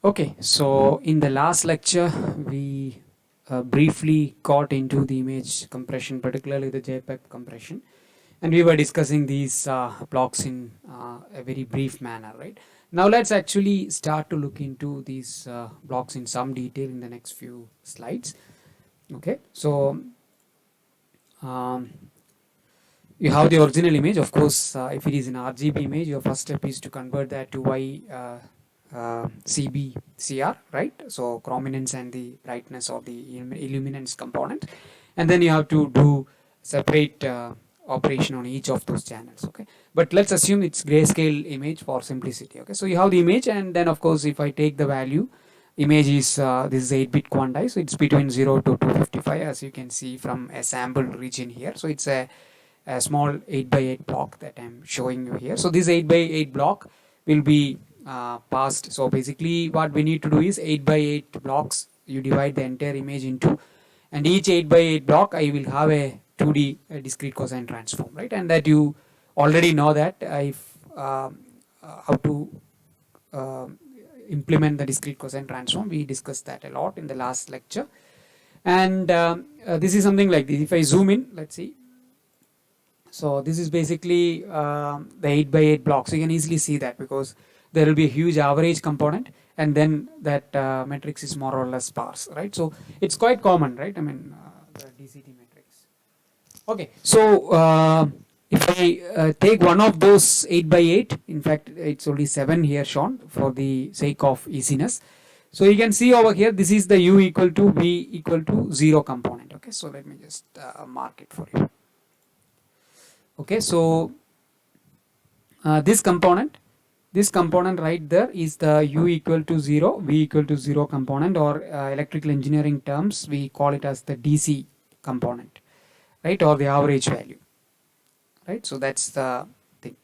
Okay, so in the last lecture, we briefly got into the image compression, particularly the JPEG compression, and we were discussing these blocks in a very brief manner, right? Now let's actually start to look into these blocks in some detail in the next few slides. Okay, so um, you have the original image. Of course, if it is an RGB image, your first step is to convert that to CBCR, right? So chrominance and the brightness of the illuminance component, and then you have to do separate operation on each of those channels. Okay, but let's assume it's grayscale image for simplicity. Okay, so you have the image, and then of course if I take the value, image is this is 8-bit quantized, so it's between 0 to 255, as you can see from a sample region here. So it's a small 8 by 8 block that I'm showing you here. So this 8 by 8 block will be passed. So basically what we need to do is 8 by 8 blocks, you divide the entire image into, and each 8 by 8 block I will have a 2D discrete cosine transform, right? And that you already know that if how to uh, implement the discrete cosine transform. We discussed that a lot in the last lecture. And this is something like this. If I zoom in, let's see. So this is basically the 8 by 8 blocks. So you can easily see that because there will be a huge average component, and then that matrix is more or less sparse, right? So it's quite common, right? I mean, the DCT matrix. Okay, so if I take one of those 8 by 8, in fact it's only 7 here shown for the sake of easiness. So you can see over here, this is the u equal to v equal to 0 component. Okay, so let me just mark it for you. Okay, so this component right there is the u equal to 0, v equal to 0 component, or electrical engineering terms we call it as the DC component, right, or the average value, right? So that's the thing.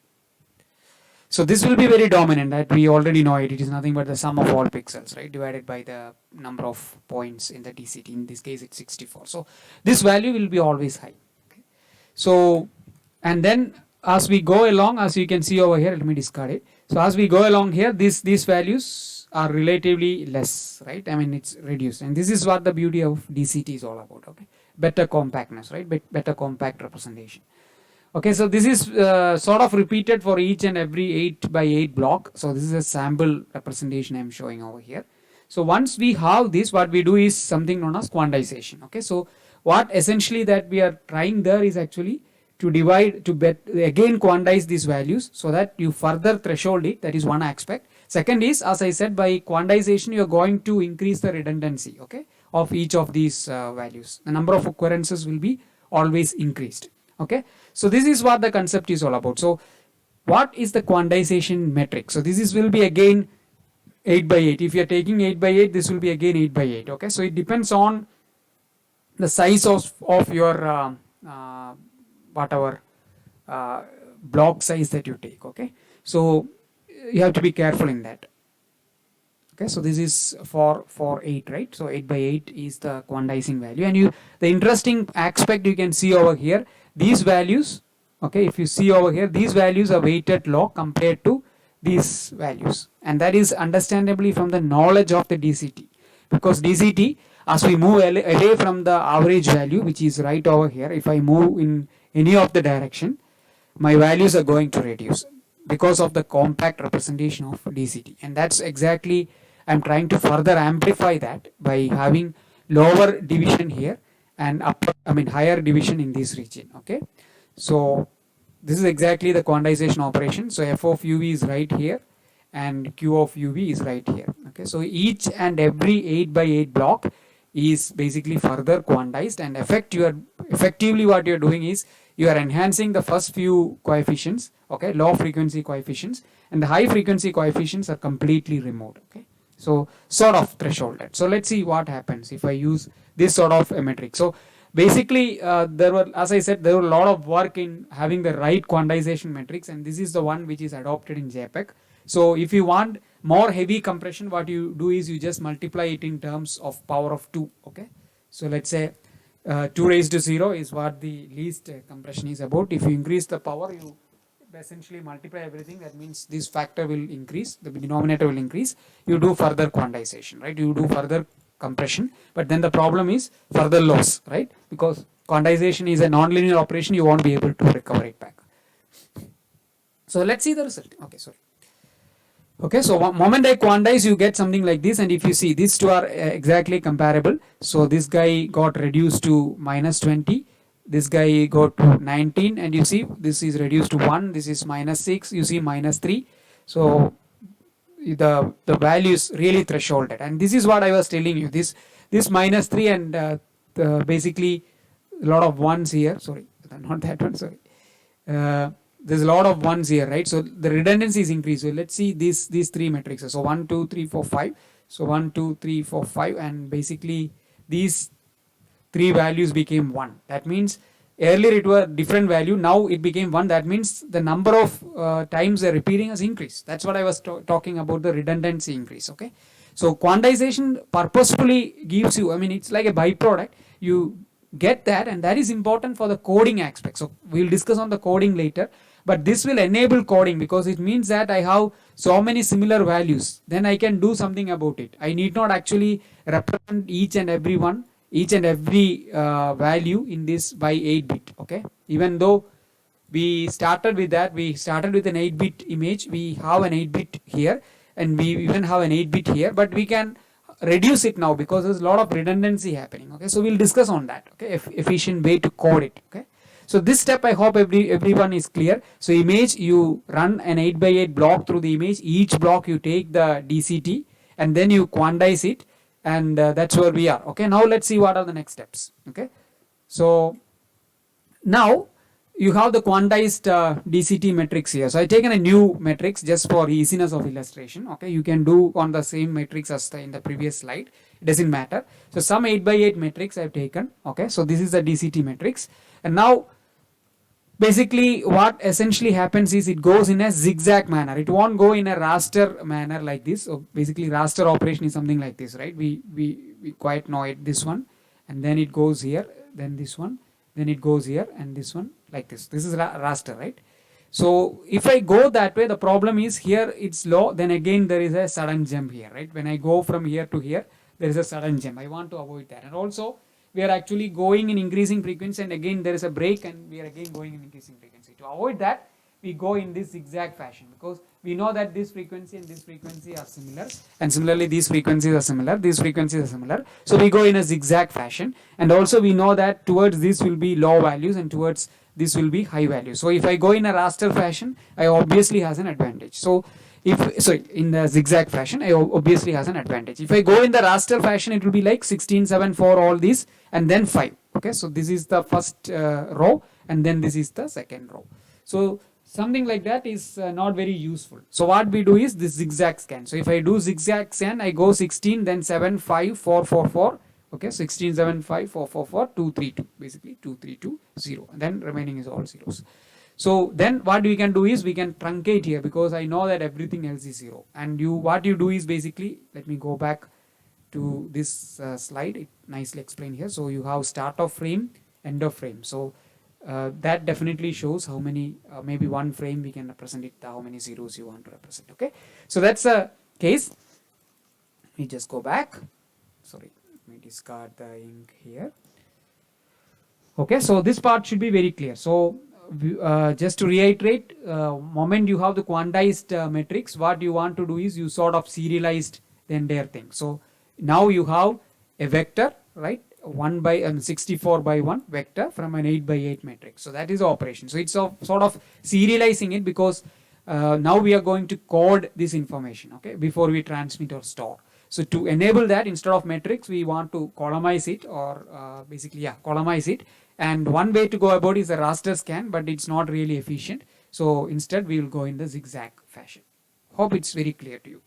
So this will be very dominant, that we already know it. It is nothing but the sum of all pixels, right, divided by the number of points in the DCT. In this case it's 64. So this value will be always high. Okay. So and then as we go along, as you can see over here, let me discard it. So as we go along here, these values are relatively less, right? I mean, it's reduced, and this is what the beauty of DCT is all about. Okay, better compactness, right? Better compact representation. Okay, so this is sort of repeated for each and every 8 by 8 block. So this is a sample representation I'm showing over here. So once we have this, what we do is something known as quantization. Okay, so what essentially that we are trying there is actually to divide, to again quantize these values so that you further threshold it. That is one aspect. Second is, as I said, by quantization you are going to increase the redundancy, okay, of each of these values. The number of occurrences will be always increased. Okay, so this is what the concept is all about. So what is the quantization metric? So this is will be again 8 by 8. If you are taking 8 by 8, this will be again 8 by 8. Okay, so it depends on the size of your whatever block size that you take. Okay, so you have to be careful in that. Okay, so this is for 8, right? So 8 by 8 is the quantizing value, and the interesting aspect you can see over here, these values, okay, if you see over here, these values are weighted low compared to these values, and that is understandably from the knowledge of the DCT, because DCT, as we move away from the average value, which is right over here, if I move in any of the direction, my values are going to reduce because of the compact representation of DCT, and that's exactly I'm trying to further amplify that by having lower division here and higher division in this region. Okay, so this is exactly the quantization operation. So f of uv is right here and q of uv is right here. Okay, so each and every 8 by 8 block is basically further quantized, and effectively what you're doing is you are enhancing the first few coefficients, okay, low frequency coefficients, and the high frequency coefficients are completely removed. Okay, so sort of thresholded. So let's see what happens if I use this sort of a metric. So basically as I said, there were a lot of work in having the right quantization metrics, and this is the one which is adopted in JPEG. So if you want more heavy compression, what you do is you just multiply it in terms of power of 2. Okay, so let's say 2 raised to 0 is what the least compression is about. If you increase the power, you essentially multiply everything, that means this factor will increase, the denominator will increase. You do further quantization, right? You do further compression, but then the problem is further loss, right? Because quantization is a non-linear operation, you won't be able to recover it back. So let's see the result. Okay, sorry. Okay, so one moment I quantize, you get something like this, and if you see, these two are exactly comparable. So this guy got reduced to minus 20, this guy got to 19, and you see this is reduced to 1, this is minus 6, you see minus 3. So the value is really thresholded, and this is what I was telling you, this minus 3 and basically a lot of ones here, sorry, not that one, sorry. There's a lot of ones here, right? So the redundancy is increased. So let's see these three matrices. So 1, 2, 3, 4, 5. So 1, 2, 3, 4, 5, and basically these three values became 1. That means earlier it were different value, now it became 1. That means the number of times they're repeating has increased. That's what I was talking about, the redundancy increase. Okay, so quantization purposefully gives you, I mean, it's like a byproduct. You get that, and that is important for the coding aspect. So we'll discuss on the coding later, but this will enable coding because it means that I have so many similar values, then I can do something about it. I need not actually represent each and every value in this by 8-bit. Okay, even though we started with that, we started with an 8-bit image, we have an 8-bit here, and we even have an 8-bit here, but we can reduce it now because there's a lot of redundancy happening. Okay, so we'll discuss on that. Okay, efficient way to code it. Okay, so this step I hope everyone is clear. So image, you run an 8x8 block through the image. Each block you take the DCT and then you quantize it, and that's where we are. Okay, now let's see what are the next steps. Okay, so now you have the quantized DCT matrix here. So I taken a new matrix just for easiness of illustration. Okay, you can do on the same matrix as in the previous slide. It doesn't matter. So some 8x8 matrix I've taken. Okay, so this is the DCT matrix, and now basically what essentially happens is it goes in a zigzag manner. It won't go in a raster manner like this. So basically raster operation is something like this, right? We quite know it, this one, and then it goes here, then this one, then it goes here, and this one like this. This is raster, right? So if I go that way, the problem is here it's low, then again there is a sudden jump here, right? When I go from here to here, there is a sudden jump. I want to avoid that. And also we are actually going in increasing frequency, and again there is a break, and we are again going in increasing frequency. To avoid that, we go in this zigzag fashion, because we know that this frequency and this frequency are similar, and similarly these frequencies are similar, these frequencies are similar. So we go in a zigzag fashion, and also we know that towards this will be low values and towards this will be high values. So if I go in a raster fashion, I obviously has an advantage. So in the zigzag fashion, I obviously has an advantage. If I go in the raster fashion, it will be like 16, 7, 4, all these, and then 5. Okay, so this is the first row, and then this is the second row. So something like that is not very useful. So what we do is this zigzag scan. So if I do zigzag scan, I go 16, then 7, 5, 4, 4, 4. Okay, 16, 7, 5, 4, 4, 4, 2, 3, 2. Basically 2, 3, 2, 0. And then remaining is all zeros. So then what we can do is we can truncate here, because I know that everything else is 0. And what you do is basically, let me go back to this slide. It nicely explained here. So you have start of frame, end of frame. So that definitely shows how many, maybe one frame we can represent it, how many zeros you want to represent. Okay, so that's a case. We just go back. Sorry, let me discard the ink here. Okay, so this part should be very clear. So just to reiterate, moment you have the quantized matrix, what you want to do is you sort of serialized the entire thing. So now you have a vector, right? 64 by 1 vector from an 8 by 8 matrix. So that is the operation. So it's sort of serializing it, because now we are going to code this information, okay, before we transmit or store. So to enable that, instead of matrix, we want to columnize it, or basically columnize it. And one way to go about is a raster scan, but it's not really efficient. So instead we will go in the zigzag fashion. Hope it's very clear to you.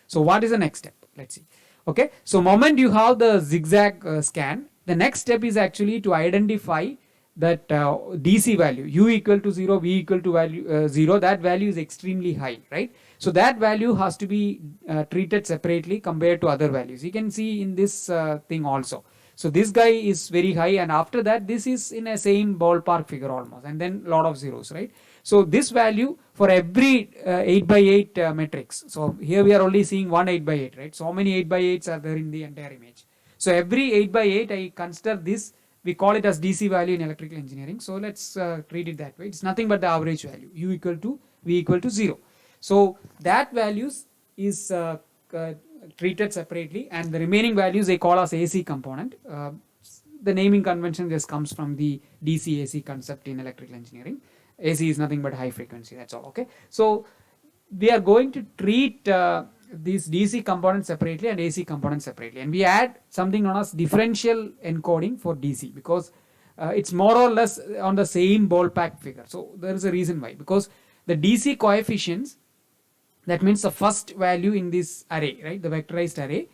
So what is the next step? Let's see. Okay, so moment you have the zigzag scan, the next step is actually to identify that DC value, u equal to 0, v equal to value 0. That value is extremely high, right? So that value has to be treated separately compared to other values. You can see in this thing also. So this guy is very high, and after that this is in a same ballpark figure almost, and then lot of zeros, right? So this value for every 8 by 8 matrix. So here we are only seeing one 8 by 8, right? So many 8 by 8s are there in the entire image. So every 8 by 8, I consider this, we call it as DC value in electrical engineering. So let's treat it that way. It's nothing but the average value, U equal to V equal to 0. So that values is treated separately, and the remaining values they call as AC component. The naming convention just comes from the DC AC concept in electrical engineering. AC is nothing but high frequency, that's all. Okay, so we are going to treat these DC components separately and AC components separately, and we add something known as differential encoding for DC, because it's more or less on the same ballpark figure. So there is a reason why, because the DC coefficients, that means the first value in this array, right, the vectorized array,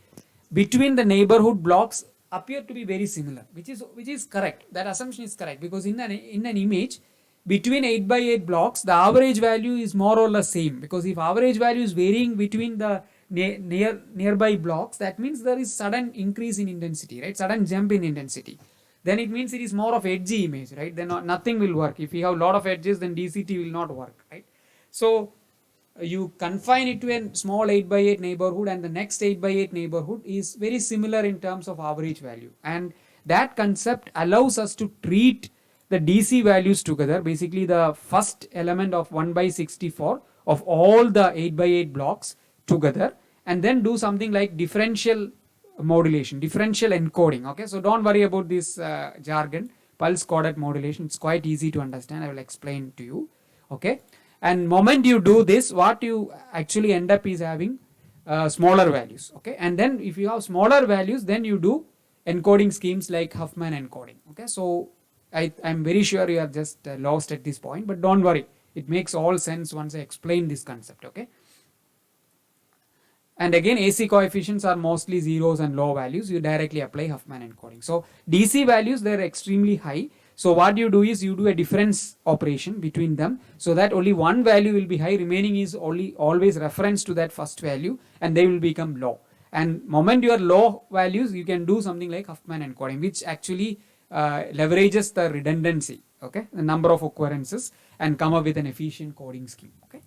between the neighborhood blocks appear to be very similar, which is correct. That assumption is correct, because in an image between 8 by 8 blocks, the average value is more or less same, because if average value is varying between the nearby blocks, that means there is sudden increase in intensity, right, sudden jump in intensity. Then it means it is more of edgy image, right? Then nothing will work. If you have a lot of edges, then DCT will not work, right? So you confine it to a small 8 by 8 neighborhood, and the next 8 by 8 neighborhood is very similar in terms of average value, and that concept allows us to treat the DC values together, basically the first element of 1 by 64 of all the 8 by 8 blocks together, and then do something like differential modulation, differential encoding. Okay, so don't worry about this jargon, pulse coded modulation. It's quite easy to understand. I will explain to you. Okay, and moment you do this, what you actually end up is having smaller values. Okay, and then if you have smaller values, then you do encoding schemes like Huffman encoding. Okay, so I'm very sure you are just lost at this point, but don't worry, it makes all sense once I explain this concept. Okay, and again, AC coefficients are mostly zeros and low values. You directly apply Huffman encoding. So DC values, they're extremely high. So what you do is you do a difference operation between them, so that only one value will be high, remaining is only always reference to that first value, and they will become low. And moment your low values, you can do something like Huffman encoding, which actually leverages the redundancy, okay, the number of occurrences, and come up with an efficient coding scheme. Okay,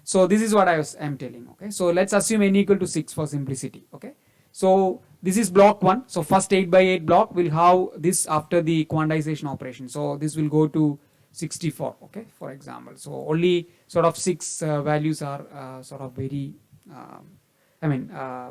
so this is what I'm telling. Okay, so let's assume n equal to 6 for simplicity. Okay, so this is block 1. So first 8 by 8 block will have this after the quantization operation. So this will go to 64. Okay, for example. So only sort of 6 values are sort of very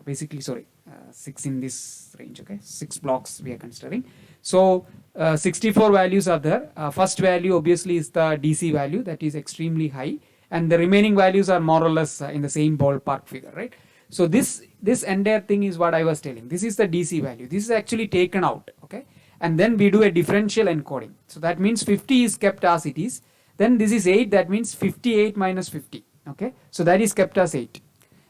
basically 6 in this range. Okay, 6 blocks we are considering. So 64 values are there. First value obviously is the DC value, that is extremely high, and the remaining values are more or less in the same ballpark figure, right? So this entire thing is what I was telling. This is the DC value. This is actually taken out. Okay, and then we do a differential encoding. So that means 50 is kept as it is. Then this is 8. That means 58 minus 50. Okay, so that is kept as 8.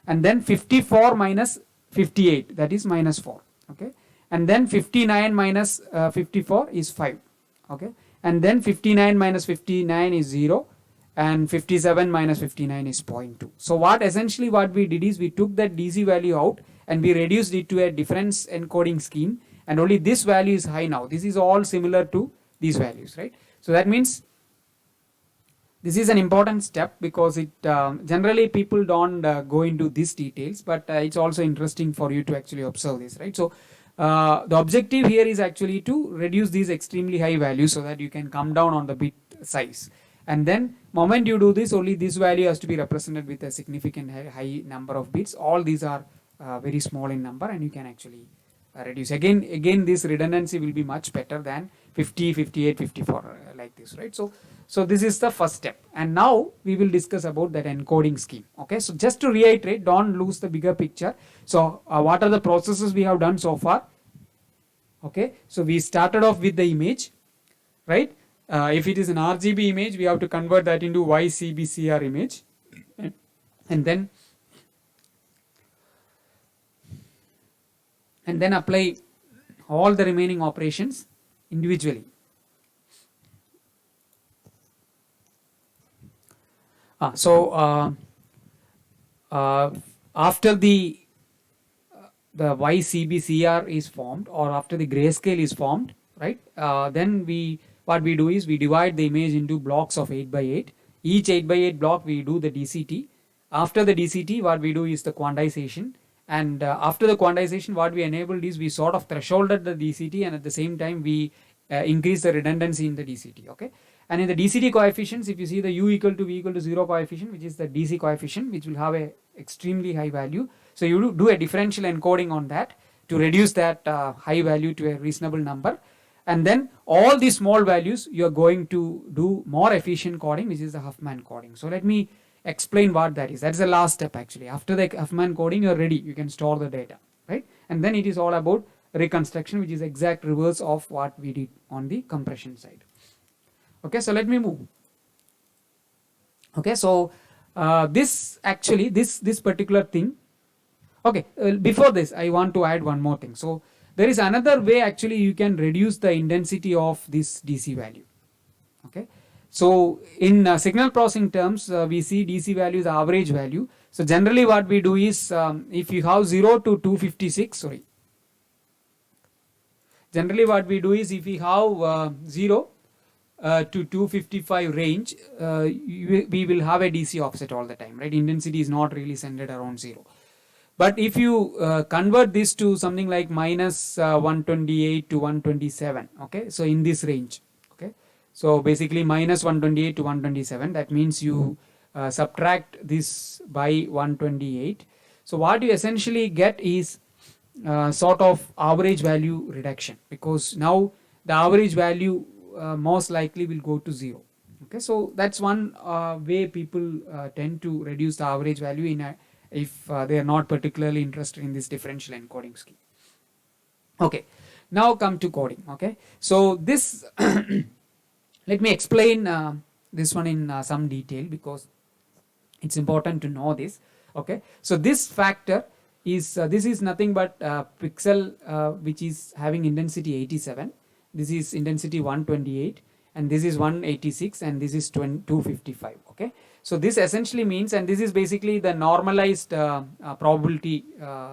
And then 54 minus 58, that is minus 4. Okay, and then 59 minus 54 is 5. Okay, and then 59 minus 59 is 0, and 57 minus 59 is 0.2. So what we did is we took that DC value out and we reduced it to a difference encoding scheme, and only this value is high now. This is all similar to these values, right? So that means this is an important step, because it generally people don't go into these details, but it's also interesting for you to actually observe this, right? So the objective here is actually to reduce these extremely high values so that you can come down on the bit size. And then moment you do this, only this value has to be represented with a significant high number of bits. All these are very small in number, and you can actually reduce. Again this redundancy will be much better than 50, 58, 54 like this, right? So this is the first step, and now we will discuss about that encoding scheme. Okay, so just to reiterate, don't lose the bigger picture. So what are the processes we have done so far? Okay, so we started off with the image, right? If it is an RGB image, we have to convert that into YCBCR image, and then apply all the remaining operations individually. After the YCBCR is formed, or after the grayscale is formed, right? Then what we do is we divide the image into blocks of 8 by 8. each 8 by 8 block we do the DCT. After the DCT, what we do is the quantization, and after the quantization, what we enabled is we sort of thresholded the DCT, and at the same time we increase the redundancy in the DCT. Okay, and in the DCT coefficients, if you see the u equal to v equal to 0 coefficient, which is the DC coefficient, which will have a extremely high value. So you do a differential encoding on that to reduce that high value to a reasonable number, and then all these small values you are going to do more efficient coding, which is the Huffman coding. So let me explain what that is. That is the last step actually. After the Huffman coding, you are ready. You can store the data, right? And then it is all about reconstruction, which is exact reverse of what we did on the compression side. Okay, so let me move. Okay, so this actually this particular thing. Okay, before this, I want to add one more thing. So there is another way actually you can reduce the intensity of this DC value. Okay. So in signal processing terms, we see DC value is average value. So generally what we do is if you have 0 to 256, generally what we do is if we have 0 to 255 range, we will have a DC offset all the time, right? Intensity is not really centered around 0. But if you convert this to something like minus 128 to 127, okay, so in this range, okay, so basically minus 128 to 127, that means you subtract this by 128. So what you essentially get is sort of average value reduction, because now the average value most likely will go to 0. Okay, so that's one way people tend to reduce the average value in a if they are not particularly interested in this differential encoding scheme. Okay, now come to coding. Okay, so this let me explain this one in some detail, because it's important to know this. Okay, so this factor is this is nothing but pixel which is having intensity 87, this is intensity 128, and this is 186, and this is 255. Okay, so this essentially means, and this is basically the normalized probability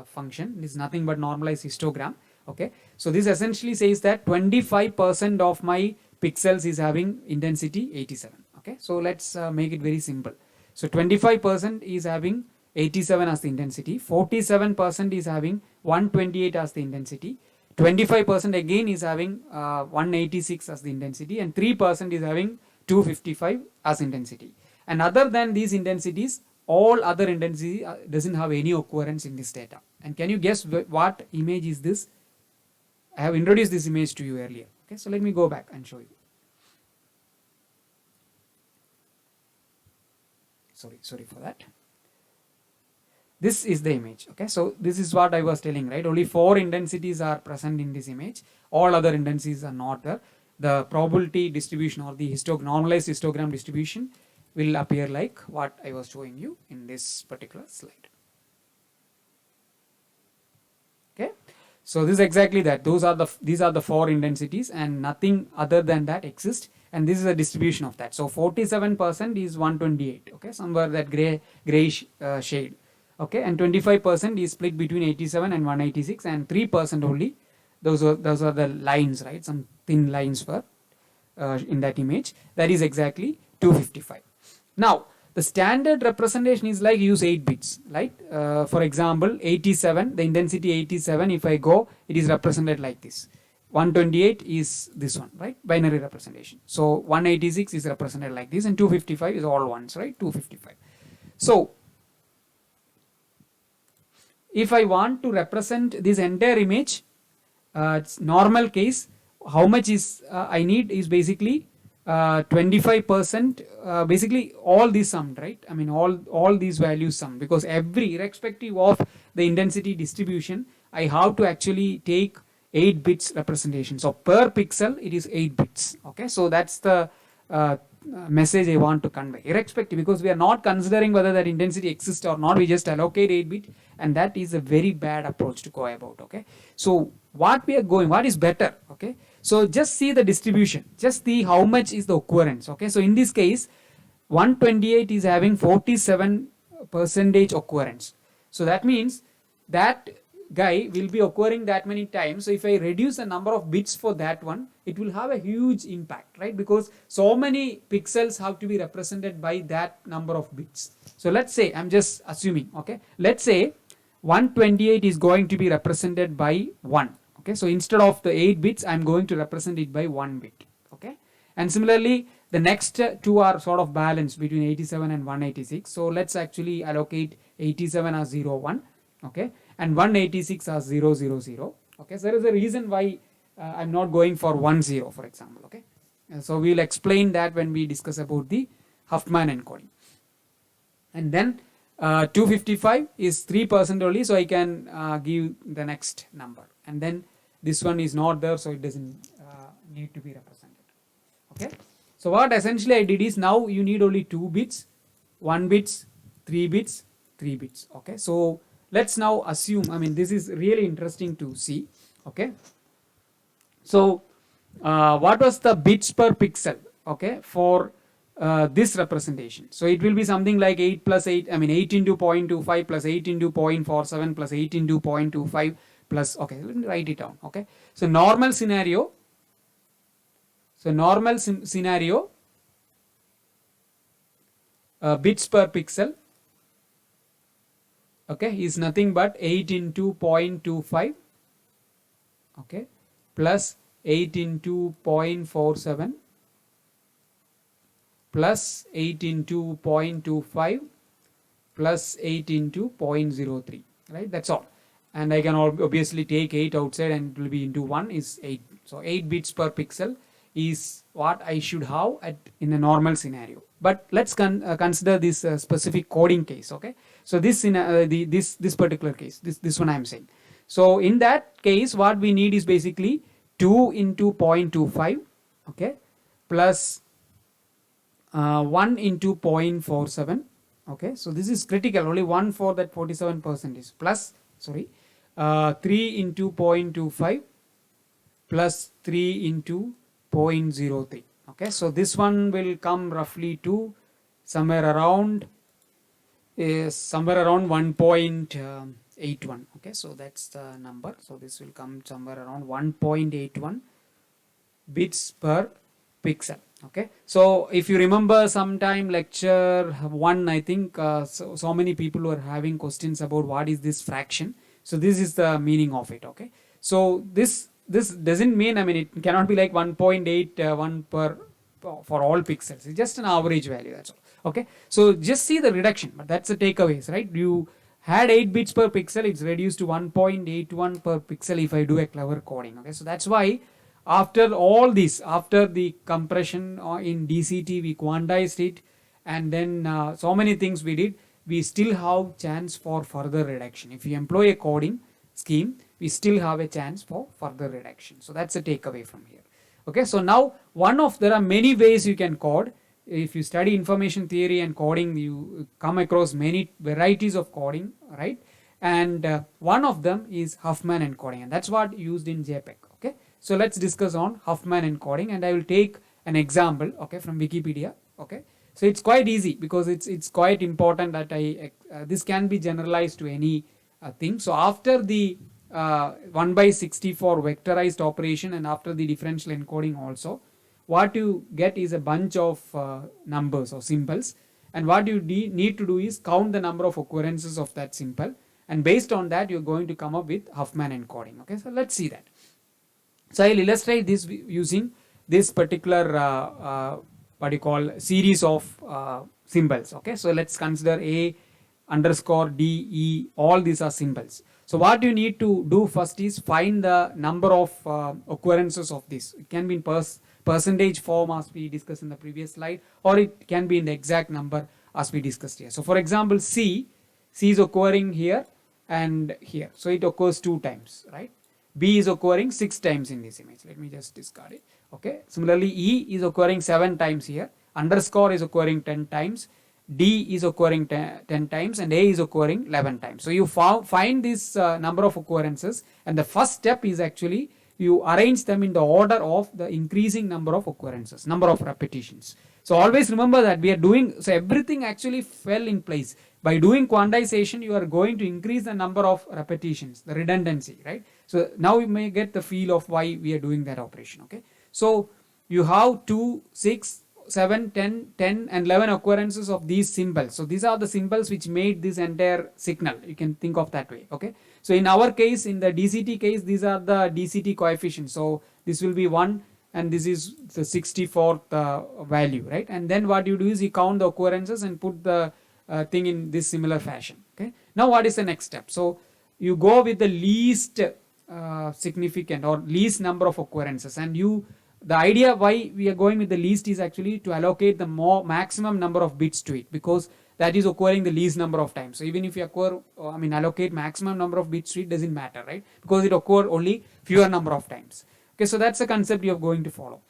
function. This is nothing but normalized histogram. Okay, so this essentially says that 25% of my pixels is having intensity 87. Okay, so let's make it very simple. So 25% is having 87 as the intensity, 47% is having 128 as the intensity, 25% again is having 186 as the intensity, and 3% is having 255 as intensity. And other than these intensities, all other intensity doesn't have any occurrence in this data. And can you guess what image is this? I have introduced this image to you earlier. Okay, so let me go back and show you. Sorry for that. This is the image. Okay, so this is what I was telling, right? Only 4 intensities are present in this image. All other intensities are not there. The probability distribution, or the normalized histogram distribution, will appear like what I was showing you in this particular slide. Okay, so this is exactly that. These are the 4 intensities, and nothing other than that exists. And this is a distribution of that. So 47% is 128. Okay, somewhere that grayish shade. Okay, and 25% is split between 87 and 186, and 3% only. Those are the lines, right? Some thin lines for in that image. That is exactly 255. Now the standard representation is like use 8 bits, right? For example, 87, the intensity 87. If I go, it is represented like this. 128 is this one, right? Binary representation. So 186 is represented like this, and 255 is all ones, right? 255. So if I want to represent this entire image, normal case, how much is I need is basically 25%, basically all these summed, right? I mean all these values summed, because irrespective of the intensity distribution, I have to actually take 8 bits representation. So per pixel it is 8 bits. Okay, so that's the message I want to convey, irrespective, because we are not considering whether that intensity exists or not. We just allocate 8 bit, and that is a very bad approach to go about. Okay, so what is better? Okay, so just see the distribution, just see how much is the occurrence. Okay, so in this case 128 is having 47% occurrence. So that means that guy will be occurring that many times. So if I reduce the number of bits for that one, it will have a huge impact, right? Because so many pixels have to be represented by that number of bits. So let's say, I'm just assuming, okay, let's say 128 is going to be represented by 1. Okay, so instead of the 8 bits, I'm going to represent it by 1 bit. Okay, and similarly the next two are sort of balanced between 87 and 186. So let's actually allocate 87 as 0 1, okay, and 186 as 0 0 0. Okay, so there is a reason why I'm not going for 1 0, for example. Okay, so we'll explain that when we discuss about the Huffman encoding. And then 255 is 3% only, so I can give the next number, and then this one is not there, so it doesn't need to be represented. Okay, so what essentially I did is, now you need only 2 bits, 1 bits, 3 bits, 3 bits. Okay, so let's now assume, I mean, this is really interesting to see. Okay, so what was the bits per pixel, okay, for this representation? So it will be something like 8 plus 8, I mean 8 into 0.25 plus 8 into 0.47 plus 8 into 0.25 plus, okay, let me write it down. Okay, so normal scenario, bits per pixel, okay, is nothing but 8 into 0.25, okay, plus 8 into 0.47 plus 8 into 0.25 plus 8 into 0.03, right? That's all. And I can obviously take 8 outside and it will be into 1 is 8. So 8 bits per pixel is what I should have in a normal scenario. But let's consider this specific coding case. Okay, so this this particular case, this one I am saying. So in that case, what we need is basically 2 into 0.25, okay, plus 1 into 0.47. Okay, so this is critical, only 1 for that 47% is plus, sorry, 3 into 0.25 plus 3 into 0.03. Okay, so this one will come roughly to somewhere around 1.81. Okay, so that's the number. So this will come somewhere around 1.81 bits per pixel. Okay, so if you remember sometime lecture 1, I think so many people were having questions about what is this fraction. So this is the meaning of it. Okay, so this doesn't mean, I mean, it cannot be like 1.81 for all pixels. It's just an average value, that's all. Okay, so just see the reduction, but that's the takeaways, right? You had 8 bits per pixel, it's reduced to 1.81 per pixel if I do a clever coding. Okay, so that's why after all this, after the compression in DCT, we quantized it, and then so many things we did, we still have chance for further reduction. If you employ a coding scheme, we still have a chance for further reduction. So that's a takeaway from here. Okay, so now there are many ways you can code. If you study information theory and coding, you come across many varieties of coding, right? And one of them is Huffman encoding, and that's what used in JPEG. Okay, so let's discuss on Huffman encoding, and I will take an example, okay, from Wikipedia. Okay, so it's quite easy because it's quite important that this can be generalized to any thing. So after the 1/64 vectorized operation and after the differential encoding also, what you get is a bunch of numbers or symbols, and what you need to do is count the number of occurrences of that symbol, and based on that you're going to come up with Huffman encoding. Okay, so let's see that. So I'll illustrate this using this particular what you call series of symbols. Okay, so let's consider A underscore D E, all these are symbols. So what you need to do first is find the number of occurrences of this. It can be in percentage form as we discussed in the previous slide, or it can be in the exact number as we discussed here. So for example, C is occurring here and here, so it occurs 2 times, right? B is occurring 6 times in this image. Let me just discard it. Okay, similarly E is occurring 7 times here, underscore is occurring 10 times, D is occurring 10 times, and A is occurring 11 times. So you find this number of occurrences, and the first step is actually you arrange them in the order of the increasing number of occurrences, number of repetitions. So always remember that we are doing, so everything actually fell in place. By doing quantization, you are going to increase the number of repetitions, the redundancy, right? So now you may get the feel of why we are doing that operation, okay? So you have 2, 6, 7, 10, 10 and 11 occurrences of these symbols. So these are the symbols which made this entire signal. You can think of that way, okay? So in our case, in the DCT case, these are the DCT coefficients. So this will be 1 and this is the 64th value, right? And then what you do is you count the occurrences and put the thing in this similar fashion, okay? Now what is the next step? So you go with the least significant or least number of occurrences, and the idea why we are going with the least is actually to allocate the maximum number of bits to it, because that is occurring the least number of times. So even if you allocate maximum number of bits to it, doesn't matter, right? Because it occur only fewer number of times. Okay, so that's the concept you're going to follow.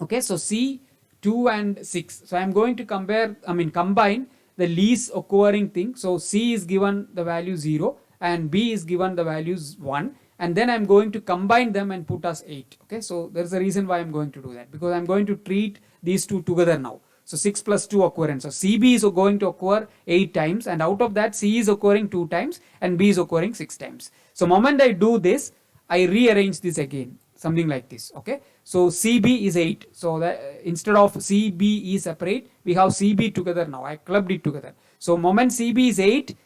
Okay, so C, 2 and 6. So I'm going to combine the least occurring thing. So C is given the value 0 and B is given the values 1, and then I'm going to combine them and put as 8. Okay, so there's a reason why I'm going to do that, because I'm going to treat these two together now. So 6 plus 2 occurrence. So CB is going to occur 8 times, and out of that C is occurring 2 times and B is occurring 6 times. So moment I do this, I rearrange this again, something like this. Okay, so CB is 8. So that instead of CB is separate, we have CB together now. I clubbed it together. So moment CB is 8,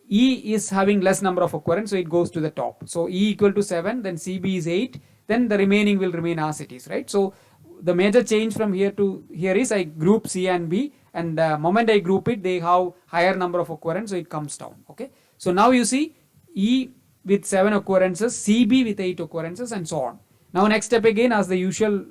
E is having less number of occurrence, so it goes to the top. So E equal to 7, then CB is 8, then the remaining will remain as it is, right? So the major change from here to here is I group C and B, and the moment I group it, they have higher number of occurrence, so it comes down. Okay, so now you see E with 7 occurrences, CB with 8 occurrences, and so on. Now next step again, as the usual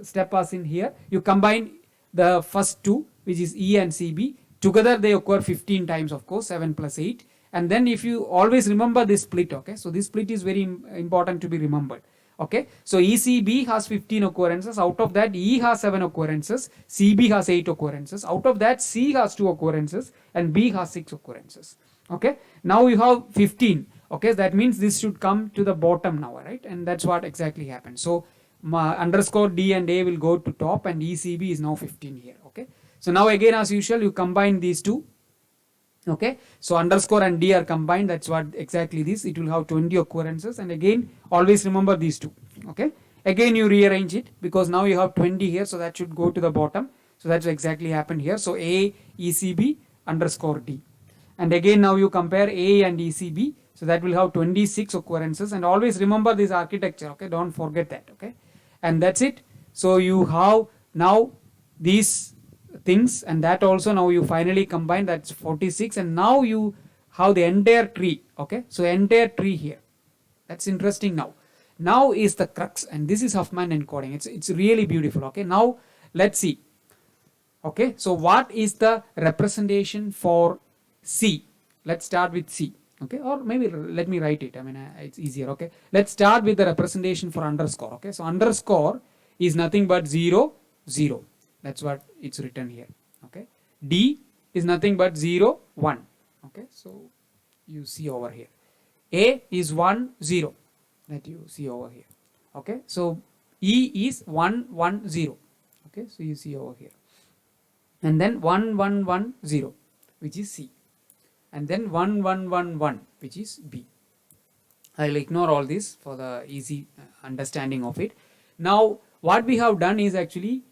step as in here, you combine the first two, which is E and CB. Together they occur 15 times, of course, 7 plus 8. And then if you always remember this split, okay, so this split is very important to be remembered. Okay, so ECB has 15 occurrences. Out of that, E has 7 occurrences, CB has 8 occurrences. Out of that, C has 2 occurrences and B has 6 occurrences. Okay, now you have 15. Okay, that means this should come to the bottom now, right? And that's what exactly happened. So underscore D and A will go to top, and ECB is now 15 here. Okay, so now again, as usual, you combine these two. Okay, so underscore and D are combined. That's what exactly this. It will have 20 occurrences, and again, always remember these two. Okay, again you rearrange it, because now you have 20 here, so that should go to the bottom. So that's exactly happened here. So A ECB underscore D, and again now you compare A and ECB. So that will have 26 occurrences, and always remember this architecture. Okay, don't forget that. Okay, and that's it. So you have now these things, and that also now you finally combine, that's 46, and now you have the entire tree. Okay, so entire tree here. That's interesting. Now is the crux, and this is Huffman encoding. It's really beautiful. Okay, now let's see. Okay, so what is the representation for C? Let's start with C. Okay, or maybe let me write it. It's easier. Okay, let's start with the representation for underscore. Okay, so underscore is nothing but 0 0. That's what it's written here. Okay, D is nothing but 0 1. Okay, so you see over here. A is 1 0, that you see over here. Okay, so E is 1 1 0. Okay, so you see over here, and then 1 1 1 0, which is C, and then 1 1 1 1, which is B. I'll ignore all this for the easy understanding of it. Now what we have done is actually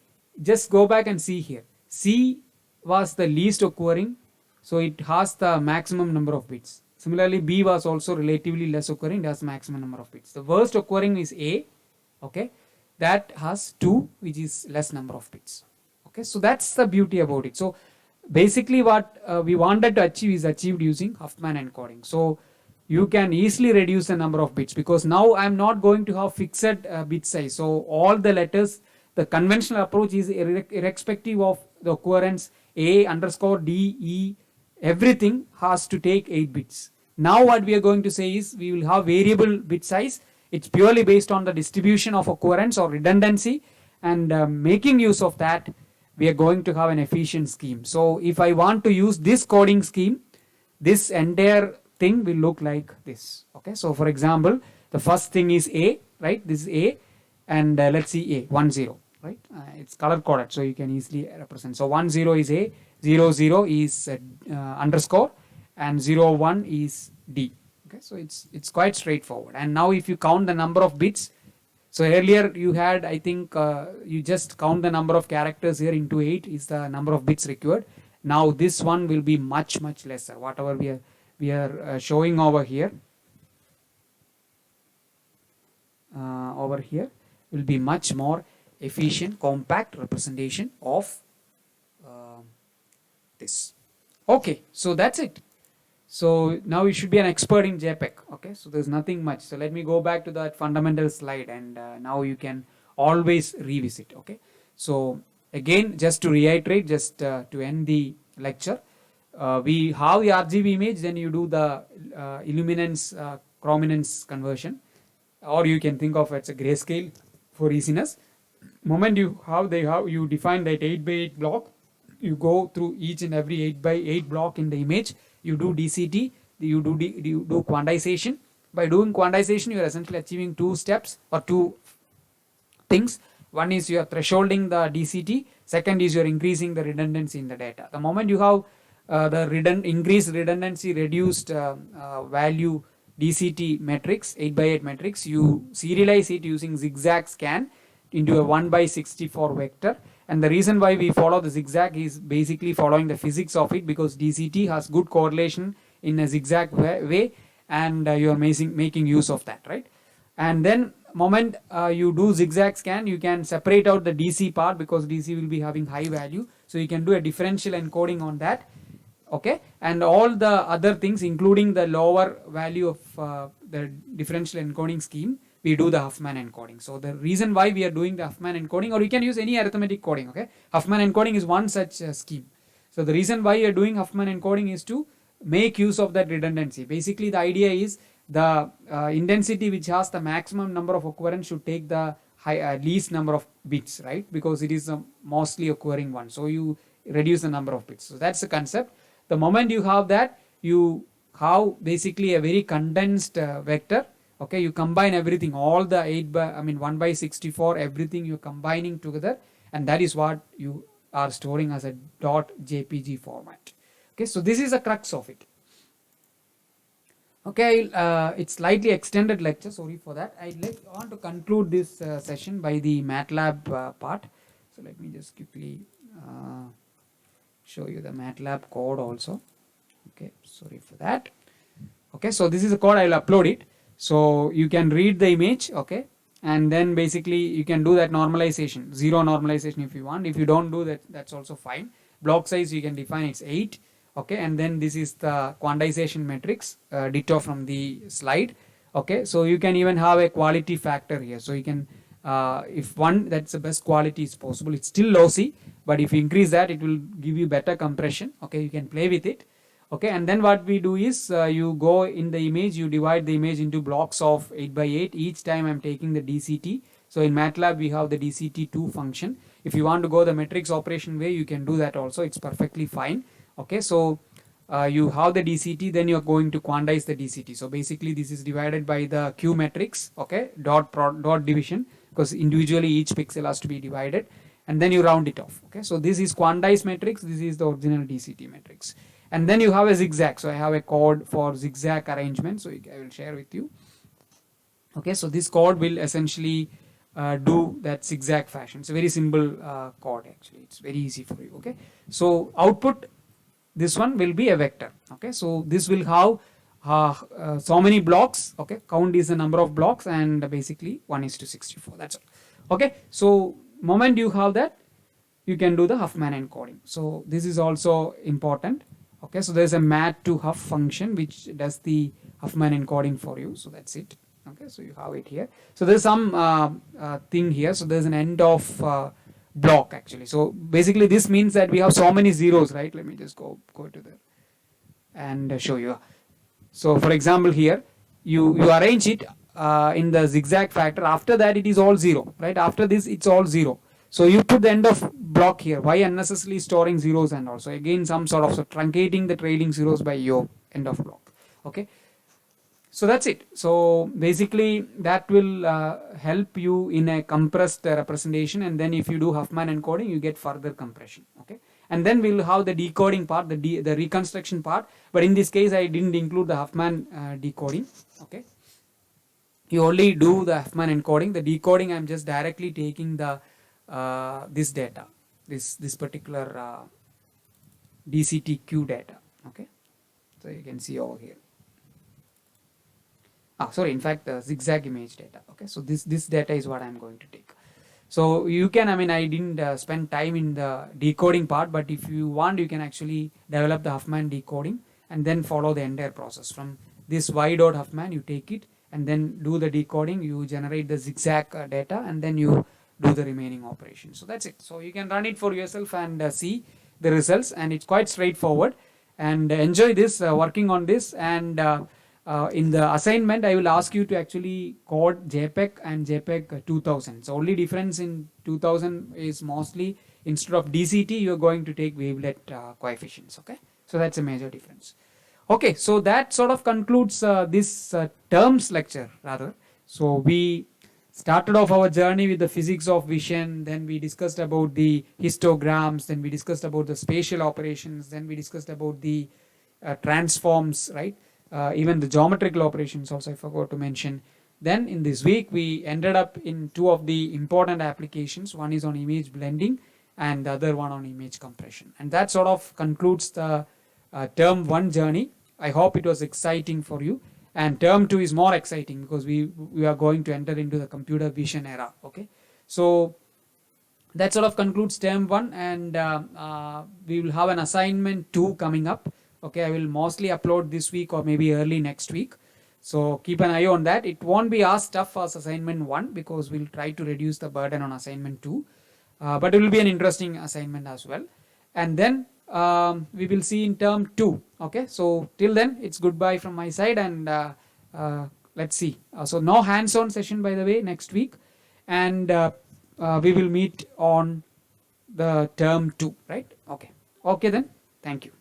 just go back and see here. C was the least occurring, so it has the maximum number of bits. Similarly, B was also relatively less occurring, it has maximum number of bits. The worst occurring is A. Okay, that has 2, which is less number of bits. Okay, so that's the beauty about it. So basically what we wanted to achieve is achieved using Huffman encoding. So you can easily reduce the number of bits, because now I'm not going to have fixed bit size. So all the letters, the conventional approach is irrespective of the occurrence, A underscore D E, everything has to take 8 bits. Now what we are going to say is we will have variable bit size. It's purely based on the distribution of occurrence or redundancy, and making use of that, we are going to have an efficient scheme. So if I want to use this coding scheme, this entire thing will look like this. Okay, so for example, the first thing is A, right? This is A, and let's see A 1 0. right? It's color coded, so you can easily represent. So 1 0 is A, 0 0 is underscore, and 0 1 is D. Okay, so it's quite straightforward. And now if you count the number of bits, so earlier you had, I think, you just count the number of characters here into 8 is the number of bits required. Now this one will be much lesser. Whatever we are showing over here will be much more efficient, compact representation of this. Okay, so that's it. So now you should be an expert in JPEG. Okay, so there's nothing much. So let me go back to that fundamental slide, and now you can always revisit. Okay, so again, just to reiterate, just to end the lecture, we have the RGB image, then you do the illuminance chrominance conversion, or you can think of it as a grayscale for easiness. Moment you you define that 8x8 block, you go through each and every 8x8 block in the image, you do DCT, you do quantization. By doing quantization, you are essentially achieving two steps or two things. One is you are thresholding the DCT, second is you are increasing the redundancy in the data. The moment you have the increased redundancy, reduced value DCT matrix, 8x8 matrix, you serialize it using zigzag scan into a 1/64 vector. And the reason why we follow the zigzag is basically following the physics of it, because DCT has good correlation in a zigzag way, and you are making use of that, right? And then moment you do zigzag scan, you can separate out the DC part, because DC will be having high value, so you can do a differential encoding on that. Okay, and all the other things, including the lower value of the differential encoding scheme, we do the Huffman encoding. So the reason why we are doing the Huffman encoding, or you can use any arithmetic coding, okay? Huffman encoding is one such scheme. So the reason why you are doing Huffman encoding is to make use of that redundancy. Basically the idea is the intensity which has the maximum number of occurrence should take the least number of bits, right? Because it is a mostly occurring one. So you reduce the number of bits. So that's the concept. The moment you have that, you have basically a very condensed vector. Okay, you combine everything, all the 1/64, everything you're combining together, and that is what you are storing as a .jpg format. Okay, so this is the crux of it. Okay, it's slightly extended lecture, sorry for that. I want to conclude this session by the MATLAB part. So let me just quickly show you the MATLAB code also. Okay, sorry for that. Okay, so this is the code, I will upload it. So you can read the image, okay, and then basically you can do that normalization, zero normalization if you want. If you don't do that, that's also fine. Block size you can define, it's 8, okay, and then this is the quantization matrix, ditto from the slide. Okay, so you can even have a quality factor here. So you can, if one, that's the best quality is possible, it's still lossy, but if you increase that, it will give you better compression. Okay, you can play with it. Okay, and then what we do is you go in the image, you divide the image into blocks of 8x8. Each time I'm taking the DCT. So in MATLAB we have the DCT2 function. If you want to go the matrix operation way, you can do that also, it's perfectly fine. Okay, so you have the DCT, then you're going to quantize the DCT. So basically this is divided by the Q matrix, okay, dot division, because individually each pixel has to be divided, and then you round it off. Okay, so this is quantized matrix, this is the original DCT matrix. And then you have a zigzag. So I have a code for zigzag arrangement, so I will share with you. Okay, so this code will essentially do that zigzag fashion. It's a very simple code actually, it's very easy for you. Okay, so output, this one will be a vector. Okay, so this will have so many blocks. Okay, count is the number of blocks, and basically 1:64, that's all. Okay, so moment you have that, you can do the Huffman encoding. So this is also important. Okay, so there's a mat to huff function which does the Huffman encoding for you. So that's it. Okay, so you have it here. So there's some thing here. So there's an end of block actually. So basically this means that we have so many zeros, right? Let me just go to there and show you. So for example here, you arrange it in the zigzag factor. After that it is all 0, right? After this it's all 0. So you put the end of block here. Why unnecessarily storing zeros and also again some sort of truncating the trailing zeros by your end of block. Okay. So that's it. So basically that will help you in a compressed representation, and then if you do Huffman encoding you get further compression. Okay, and then we'll have the decoding part, the reconstruction part, but in this case I didn't include the Huffman decoding. Okay, you only do the Huffman encoding. The decoding I'm just directly taking the this data, this particular DCTQ data. Okay, so you can see over here. Sorry, in fact zigzag image data. Okay, so this data is what I'm going to take. So you can, I mean, I didn't spend time in the decoding part, but if you want you can actually develop the Huffman decoding and then follow the entire process from this y dot Huffman. You take it and then do the decoding, you generate the zigzag data, and then you do the remaining operation. So that's it. So you can run it for yourself and see the results, and it's quite straightforward. And enjoy this working on this. And in the assignment I will ask you to actually code JPEG and JPEG 2000. So only difference in 2000 is mostly instead of DCT you are going to take wavelet coefficients. Okay, so that's a major difference. Okay, so that sort of concludes this terms lecture rather. So we started off our journey with the physics of vision, then we discussed about the histograms, then we discussed about the spatial operations, then we discussed about the transforms, right? Even the geometrical operations also I forgot to mention. Then in this week we ended up in two of the important applications. One is on image blending and the other one on image compression. And that sort of concludes the term 1 journey. I hope it was exciting for you. And term 2 is more exciting because we are going to enter into the computer vision era. Okay, so that sort of concludes term 1, and we will have an assignment 2 coming up. Okay, I will mostly upload this week or maybe early next week. So keep an eye on that. It won't be as tough as assignment 1 because we'll try to reduce the burden on assignment 2. But it will be an interesting assignment as well. And then we will see in term 2. Okay, so till then it's goodbye from my side, and let's see. So no hands-on session by the way next week, and we will meet on the term 2, right? Okay then, thank you.